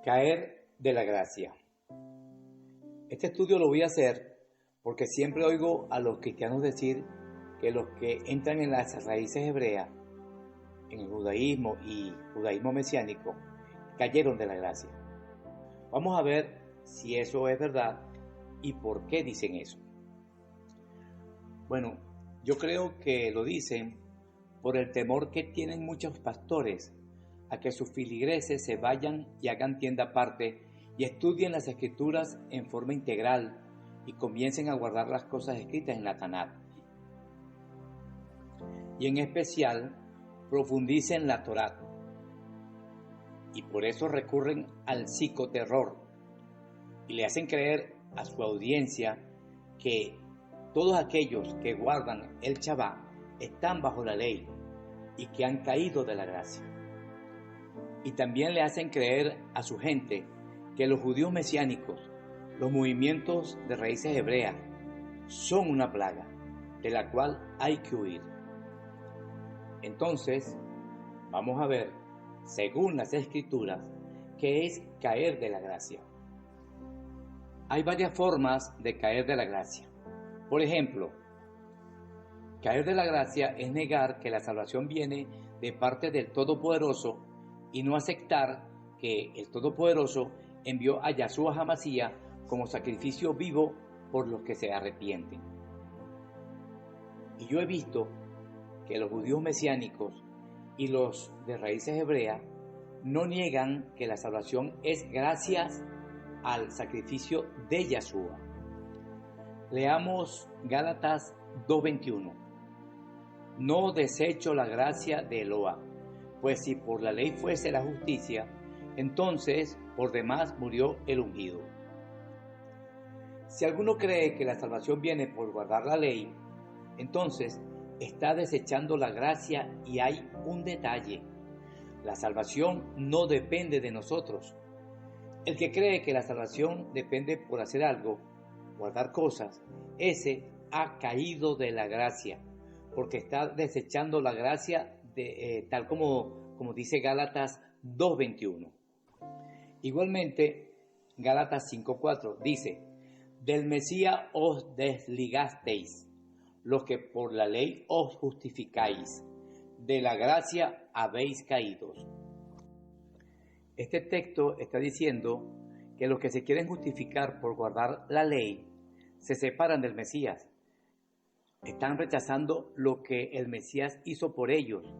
Caer de la gracia. Este estudio lo voy a hacer porque siempre oigo a los cristianos decir que los que entran en las raíces hebreas, en el judaísmo y judaísmo mesiánico, cayeron de la gracia. Vamos a ver si eso es verdad y por qué dicen eso. Bueno, yo creo que lo dicen por el temor que tienen muchos pastores a que sus feligreses se vayan y hagan tienda aparte y estudien las escrituras en forma integral y comiencen a guardar las cosas escritas en la Tanakh. Y en especial profundicen la Torá. Y por eso recurren al psicoterror y le hacen creer a su audiencia que todos aquellos que guardan el Shabbat están bajo la ley y que han caído de la gracia. Y también le hacen creer a su gente que los judíos mesiánicos, los movimientos de raíces hebreas, son una plaga de la cual hay que huir. Entonces, vamos a ver, según las Escrituras, qué es caer de la gracia. Hay varias formas de caer de la gracia. Por ejemplo, caer de la gracia es negar que la salvación viene de parte del Todopoderoso y no aceptar que el Todopoderoso envió a Yahshua HaMashiach como sacrificio vivo por los que se arrepienten. Y yo he visto que los judíos mesiánicos y los de raíces hebreas no niegan que la salvación es gracias al sacrificio de Yahshua. Leamos Gálatas 2:21. No desecho la gracia de Eloa, pues si por la ley fuese la justicia, entonces por demás murió el ungido. Si alguno cree que la salvación viene por guardar la ley, entonces está desechando la gracia y hay un detalle. La salvación no depende de nosotros. El que cree que la salvación depende por hacer algo, guardar cosas, ese ha caído de la gracia, porque está desechando la gracia tal como dice Gálatas 2:21. Igualmente, Gálatas 5:4 dice: del Mesías os desligasteis, los que por la ley os justificáis, de la gracia habéis caído. Este texto está diciendo que los que se quieren justificar por guardar la ley se separan del Mesías. Están rechazando lo que el Mesías hizo por ellos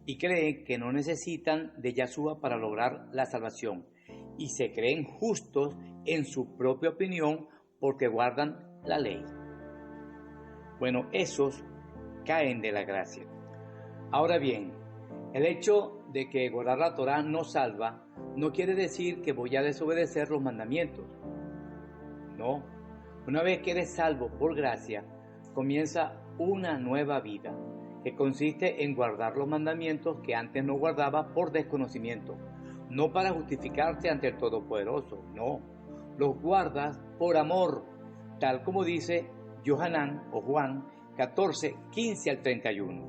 y creen que no necesitan de Yahshua para lograr la salvación y se creen justos en su propia opinión porque guardan la ley. Bueno, esos caen de la gracia. Ahora bien, el hecho de que guardar la Torá no salva no quiere decir que voy a desobedecer los mandamientos. No, una vez que eres salvo por gracia, comienza una nueva vida que consiste en guardar los mandamientos que antes no guardaba por desconocimiento, no para justificarte ante el Todopoderoso, no, los guardas por amor, tal como dice Yohanan o Juan 14, 15 al 31.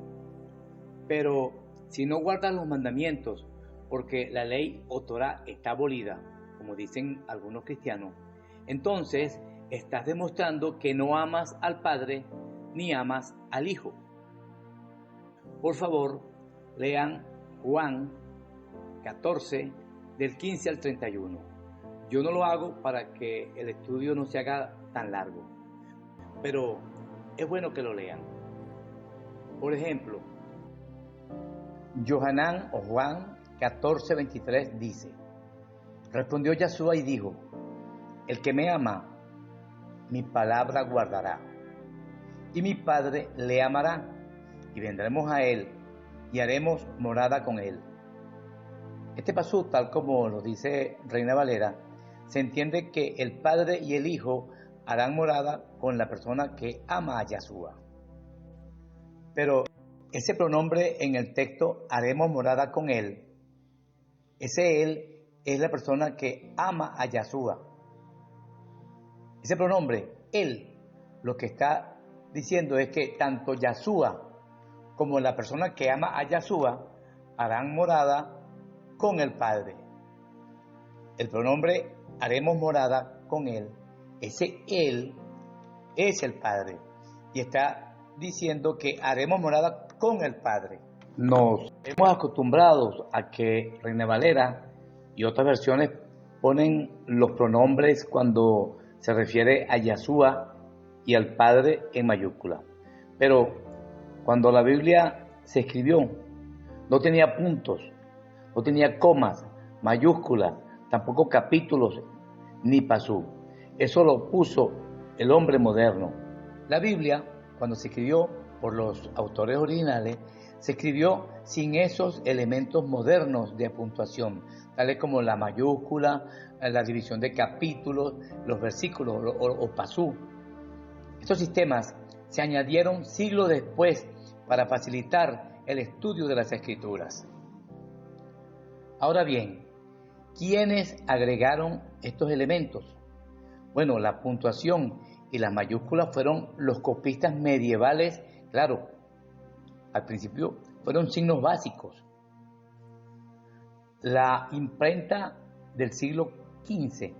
Pero si no guardas los mandamientos porque la ley o Torá está abolida, como dicen algunos cristianos, entonces estás demostrando que no amas al Padre ni amas al Hijo. Por favor, lean Juan 14, del 15 al 31. Yo no lo hago para que el estudio no se haga tan largo, pero es bueno que lo lean. Por ejemplo, Yohanan o Juan 14:23 dice: respondió Yahshua y dijo: el que me ama, mi palabra guardará, y mi Padre le amará, y vendremos a él, y haremos morada con él. Este pasú, tal como lo dice Reina Valera, se entiende que el Padre y el Hijo harán morada con la persona que ama a Yahshua. Pero ese pronombre en el texto, haremos morada con él, ese él es la persona que ama a Yahshua. Ese pronombre, él, lo que está diciendo es que tanto Yahshua como la persona que ama a Yahshua harán morada con el Padre. el pronombre haremos morada con él, ese él es el Padre. Y está diciendo que haremos morada con el Padre. Nos hemos acostumbrado a que Reina Valera y otras versiones ponen los pronombres cuando se refiere a Yahshua y al Padre en mayúscula. Pero cuando la Biblia se escribió, no tenía puntos, no tenía comas, mayúsculas, tampoco capítulos ni pasú. Eso lo puso el hombre moderno. La Biblia, cuando se escribió por los autores originales, se escribió sin esos elementos modernos de puntuación, tales como la mayúscula, la división de capítulos, los versículos o pasú. Estos sistemas se añadieron siglos después para facilitar el estudio de las Escrituras. Ahora bien, ¿quiénes agregaron estos elementos? Bueno, la puntuación y las mayúsculas fueron los copistas medievales. Claro, al principio fueron signos básicos. La imprenta del siglo XV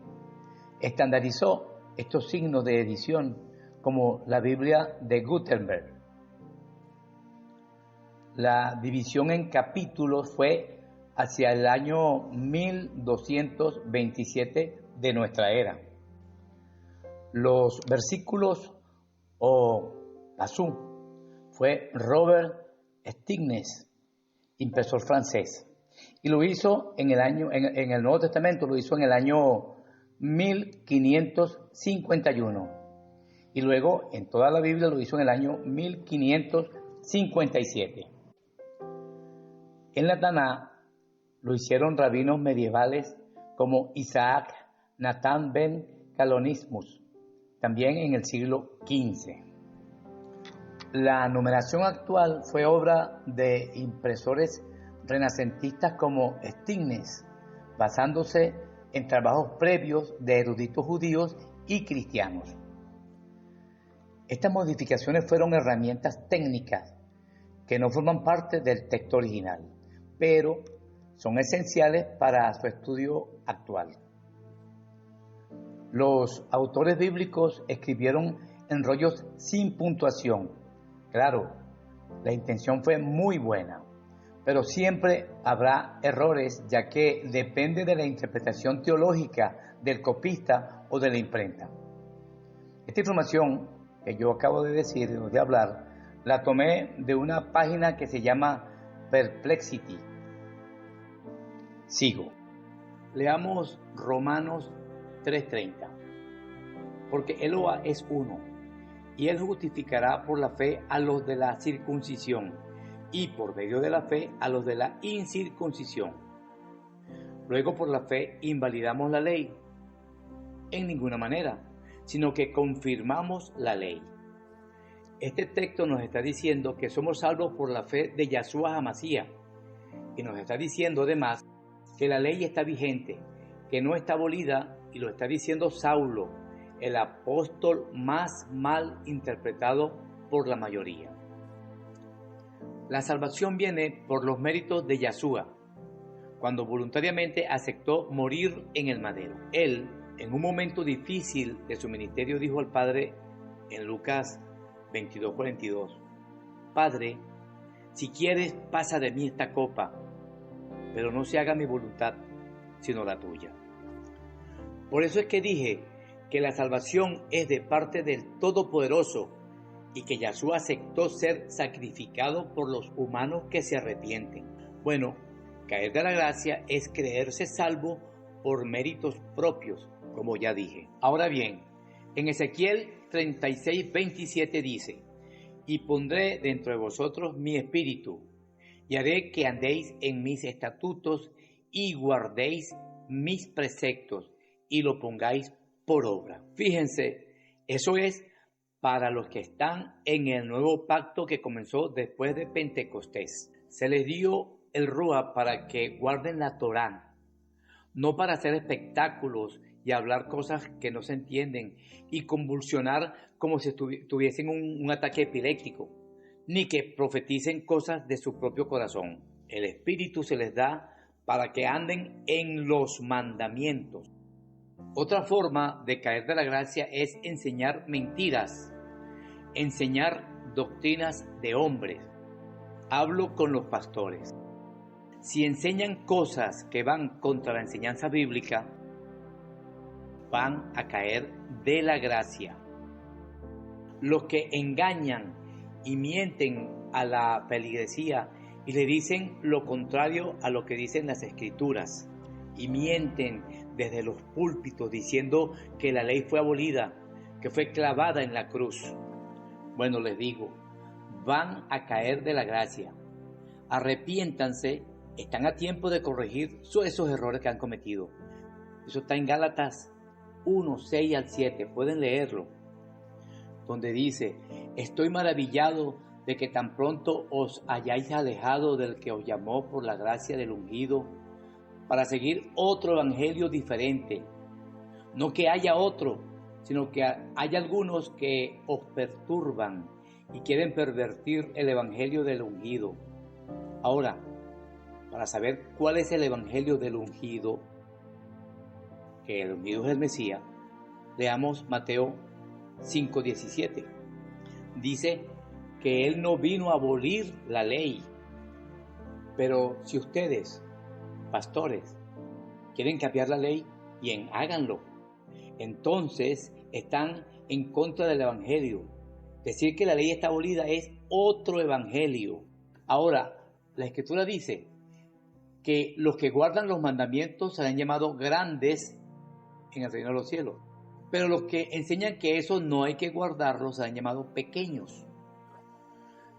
estandarizó estos signos de edición como la Biblia de Gutenberg. La división en capítulos fue hacia el año 1227 de nuestra era. Los versículos o pasú fue Robert Stiglitz, impresor francés, y lo hizo en el Nuevo Testamento, lo hizo en el año 1551, y luego en toda la Biblia lo hizo en el año 1557. En la Taná lo hicieron rabinos medievales como Isaac Nathan ben Calonismus, también en el siglo XV. La numeración actual fue obra de impresores renacentistas como Stiglitz, basándose en trabajos previos de eruditos judíos y cristianos. Estas modificaciones fueron herramientas técnicas que no forman parte del texto original, pero son esenciales para su estudio actual. Los autores bíblicos escribieron en rollos sin puntuación. Claro, la intención fue muy buena, pero siempre habrá errores, ya que depende de la interpretación teológica del copista o de la imprenta. Esta información que yo acabo de decir, de hablar, la tomé de una página que se llama Perplexity. Sigo. Leamos Romanos 3:30. Porque Eloa es uno, y él justificará por la fe a los de la circuncisión, y por medio de la fe a los de la incircuncisión. Luego por la fe invalidamos la ley. En ninguna manera, sino que confirmamos la ley. Este texto nos está diciendo que somos salvos por la fe de Yahshua HaMashiach, y nos está diciendo además que la ley está vigente, que no está abolida, y lo está diciendo Saulo, el apóstol más mal interpretado por la mayoría. La salvación viene por los méritos de Yahshua, cuando voluntariamente aceptó morir en el madero. Él, en un momento difícil de su ministerio, dijo al Padre en Lucas 22:42, Padre, si quieres, pasa de mí esta copa, pero no se haga mi voluntad, sino la tuya. Por eso es que dije que la salvación es de parte del Todopoderoso y que Yahshua aceptó ser sacrificado por los humanos que se arrepienten. Bueno, caer de la gracia es creerse salvo por méritos propios, como ya dije. Ahora bien, en Ezequiel 36:27 dice, y pondré dentro de vosotros mi espíritu, y haré que andéis en mis estatutos y guardéis mis preceptos y lo pongáis por obra. Fíjense, eso es para los que están en el nuevo pacto que comenzó después de Pentecostés. Se les dio el Ruach para que guarden la Torá, no para hacer espectáculos y hablar cosas que no se entienden y convulsionar como si tuviesen un ataque epiléptico, ni que profeticen cosas de su propio corazón. El Espíritu se les da para que anden en los mandamientos. Otra forma de caer de la gracia es enseñar mentiras, enseñar doctrinas de hombres. Hablo con los pastores. Si enseñan cosas que van contra la enseñanza bíblica, van a caer de la gracia. Los que engañan y mienten a la feligresía y le dicen lo contrario a lo que dicen las escrituras, y mienten desde los púlpitos diciendo que la ley fue abolida, que fue clavada en la cruz. Bueno, les digo, van a caer de la gracia. Arrepiéntanse, están a tiempo de corregir esos errores que han cometido. Eso está en Gálatas 1, 6 al 7, pueden leerlo, donde dice: estoy maravillado de que tan pronto os hayáis alejado del que os llamó por la gracia del ungido, para seguir otro evangelio diferente. No que haya otro, sino que hay algunos que os perturban y quieren pervertir el evangelio del ungido. Ahora, para saber cuál es el evangelio del ungido, que el ungido es el Mesías, leamos Mateo 5:17. Dice que Él no vino a abolir la ley. Pero si ustedes, pastores, quieren cambiar la ley, bien, háganlo. Entonces están en contra del evangelio. Decir que la ley está abolida es otro evangelio. Ahora, la Escritura dice que los que guardan los mandamientos serán llamados grandes en el reino de los cielos. Pero los que enseñan que eso no hay que guardarlo serán llamados pequeños.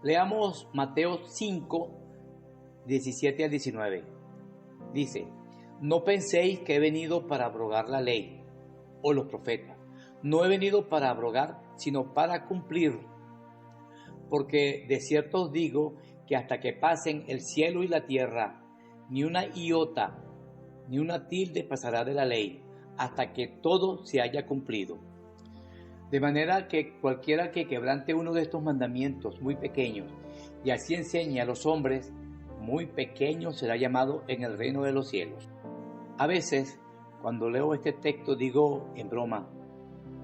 Leamos Mateo 5, 17 al 19. Dice: no penséis que he venido para abrogar la ley o los profetas. No he venido para abrogar, sino para cumplir. Porque de cierto os digo que hasta que pasen el cielo y la tierra, ni una iota, ni una tilde pasará de la ley, hasta que todo se haya cumplido. De manera que cualquiera que quebrante uno de estos mandamientos muy pequeños, y así enseñe a los hombres, muy pequeño será llamado en el reino de los cielos. A veces, cuando leo este texto, digo en broma: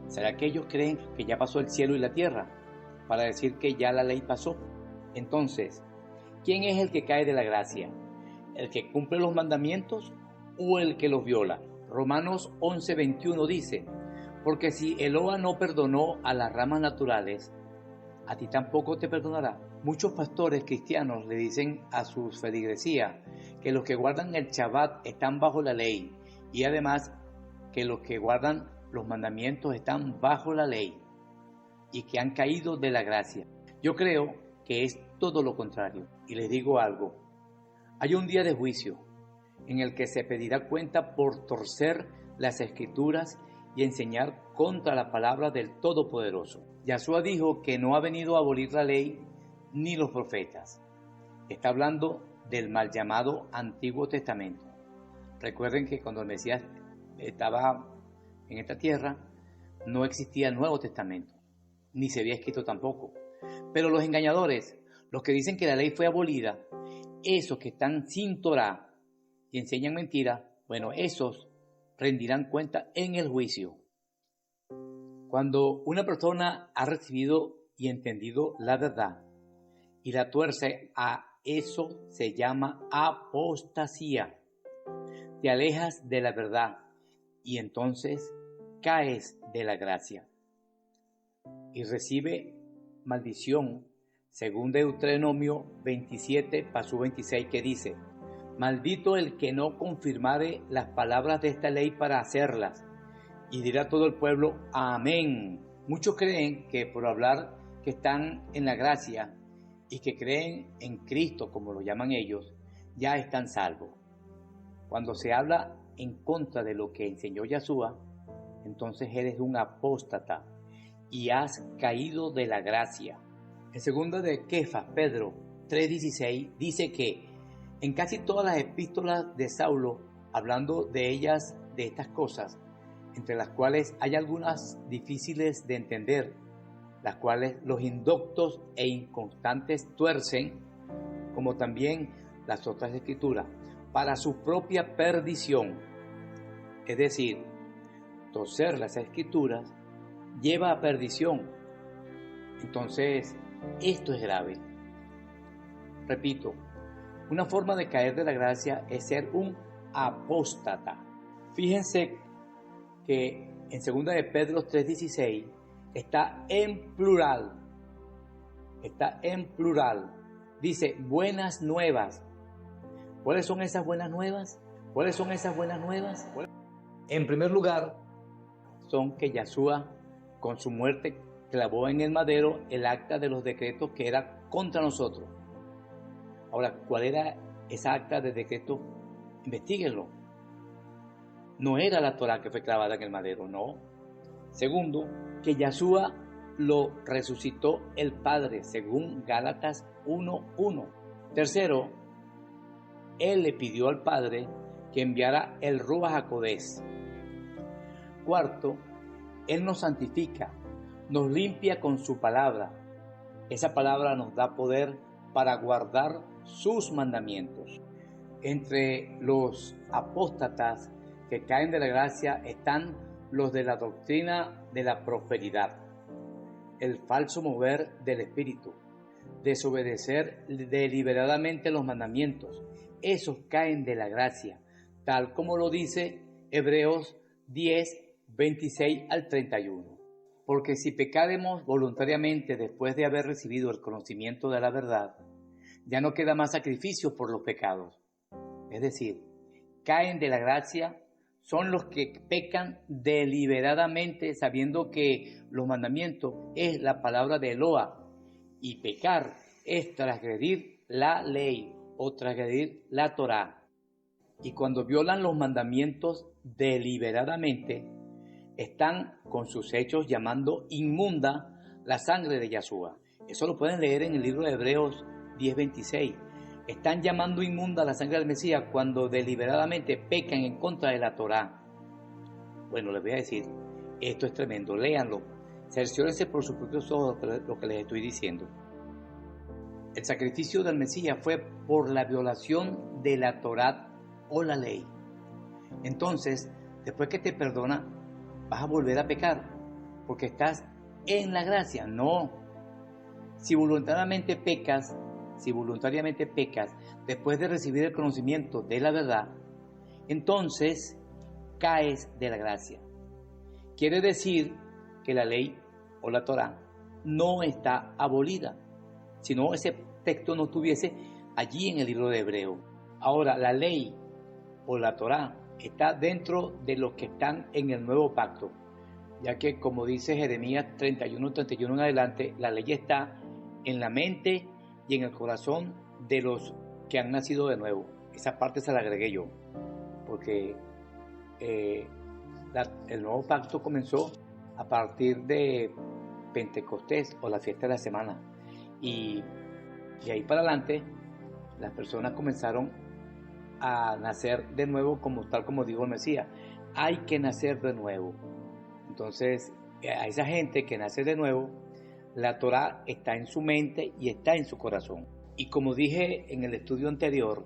¿será que ellos creen que ya pasó el cielo y la tierra para decir que ya la ley pasó? Entonces, ¿quién es el que cae de la gracia? ¿El que cumple los mandamientos o el que los viola? Romanos 11:21 dice: porque si Eloa no perdonó a las ramas naturales, a ti tampoco te perdonará. Muchos pastores cristianos le dicen a sus feligresías que los que guardan el Shabbat están bajo la ley, y además que los que guardan los mandamientos están bajo la ley y que han caído de la gracia. Yo creo que es todo lo contrario, y les digo algo: hay un día de juicio en el que se pedirá cuenta por torcer las escrituras y enseñar contra la palabra del Todopoderoso. Yahshua dijo que no ha venido a abolir la ley ni los profetas. Está hablando del mal llamado Antiguo Testamento. Recuerden que cuando el Mesías estaba en esta tierra, no existía el Nuevo Testamento, ni se había escrito tampoco. Pero los engañadores, los que dicen que la ley fue abolida, esos que están sin Torá y enseñan mentira, bueno, esos rendirán cuenta en el juicio. Cuando una persona ha recibido y entendido la verdad y la tuerce, a eso se llama apostasía. Te alejas de la verdad y entonces caes de la gracia y recibe maldición, según Deuteronomio 27, paso 26, que dice: maldito el que no confirmare las palabras de esta ley para hacerlas. Y dirá todo el pueblo: amén. Muchos creen que por hablar que están en la gracia y que creen en Cristo, como lo llaman ellos, ya están salvos. Cuando se habla en contra de lo que enseñó Yahshua, entonces eres un apóstata y has caído de la gracia. En segunda de Kefas, Pedro 3:16, dice que en casi todas las epístolas de Saulo, hablando de ellas, de estas cosas, entre las cuales hay algunas difíciles de entender, las cuales los indoctos e inconstantes tuercen, como también las otras escrituras, para su propia perdición. Es decir, torcer las Escrituras lleva a perdición. Entonces, esto es grave. Repito, una forma de caer de la gracia es ser un apóstata. Fíjense que en 2 de Pedro 3:16 está en plural. Está en plural. Dice buenas nuevas. ¿Cuáles son esas buenas nuevas? ¿Cuáles son esas buenas nuevas? En primer lugar, son que Yeshua, con su muerte, clavó en el madero el acta de los decretos que era contra nosotros. Ahora, ¿cuál era esa acta de decreto? Investíguenlo. No era la Torá que fue clavada en el madero, no. Segundo, que Yeshua lo resucitó el Padre, según Gálatas 1:1. Tercero, Él le pidió al Padre que enviara el Ruach HaKodesh. Cuarto, Él nos santifica, nos limpia con su palabra. Esa palabra nos da poder para guardar sus mandamientos. Entre los apóstatas que caen de la gracia están los de la doctrina de la prosperidad, el falso mover del espíritu, desobedecer deliberadamente los mandamientos. Esos caen de la gracia, tal como lo dice Hebreos 10:26 al 31. Porque si pecáremos voluntariamente después de haber recibido el conocimiento de la verdad, ya no queda más sacrificio por los pecados. Es decir, caen de la gracia son los que pecan deliberadamente sabiendo que los mandamientos es la palabra de Eloa, y pecar es transgredir la ley o transgredir la Torá. Y cuando violan los mandamientos deliberadamente, están con sus hechos llamando inmunda la sangre de Yeshua. Eso lo pueden leer en el libro de Hebreos 10:26. Están llamando inmunda la sangre del Mesías cuando deliberadamente pecan en contra de la Torá. Bueno, les voy a decir, esto es tremendo, léanlo, cerciórense por sus propios ojos lo que les estoy diciendo. El sacrificio del Mesías fue por la violación de la Torá o la ley. Entonces, después que te perdona, vas a volver a pecar, porque estás en la gracia. No. Si voluntariamente pecas después de recibir el conocimiento de la verdad, entonces caes de la gracia. Quiere decir que la ley o la Torá no está abolida, si no ese texto no estuviese allí en el libro de Hebreo. Ahora, la ley o la Torá está dentro de los que están en el nuevo pacto, ya que como dice Jeremías 31:31 en adelante, la ley está en la mente y en el corazón de los que han nacido de nuevo. Esa parte se la agregué yo, porque el nuevo pacto comenzó a partir de Pentecostés o la fiesta de la semana, y ahí para adelante las personas comenzaron a nacer de nuevo, tal como dijo el Mesías. Hay que nacer de nuevo. Entonces, a esa gente que nace de nuevo, la Torá está en su mente y está en su corazón. Y como dije en el estudio anterior,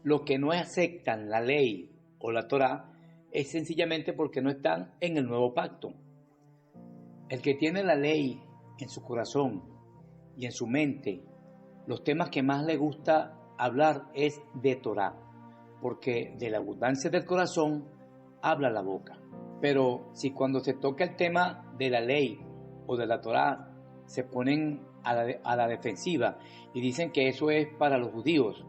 los que no aceptan la ley o la Torá es sencillamente porque no están en el nuevo pacto. El que tiene la ley en su corazón y en su mente, los temas que más le gusta hablar es de Torá, porque de la abundancia del corazón habla la boca. Pero si cuando se toca el tema de la ley o de la Torá se ponen a la defensiva y dicen que eso es para los judíos,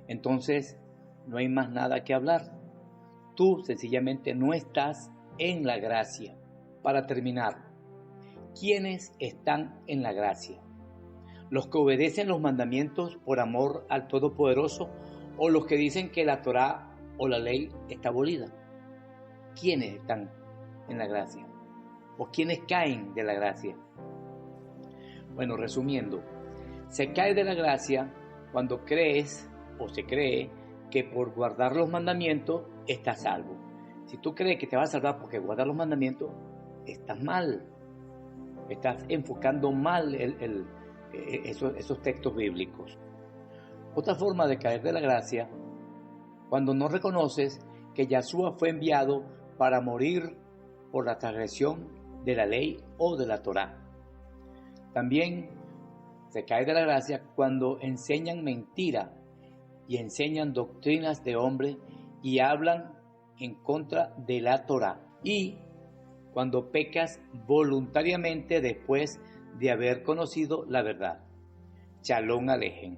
entonces no hay más nada que hablar. Tú sencillamente no estás en la gracia. Para terminar, ¿quiénes están en la gracia? ¿Los que obedecen los mandamientos por amor al Todopoderoso o los que dicen que la Torá o la ley está abolida? ¿Quiénes están en la gracia? ¿O quiénes caen de la gracia? Bueno, resumiendo, se cae de la gracia cuando crees o se cree que por guardar los mandamientos estás salvo. Si tú crees que te vas a salvar porque guardas los mandamientos, estás mal. Estás enfocando mal esos textos bíblicos. Otra forma de caer de la gracia Cuando no reconoces que Yahshua fue enviado para morir por la transgresión de la ley o de la Torá. También se cae de la gracia cuando enseñan mentira y enseñan doctrinas de hombre y hablan en contra de la Torá. Y cuando pecas voluntariamente después de haber conocido la verdad. Shalom Alejem.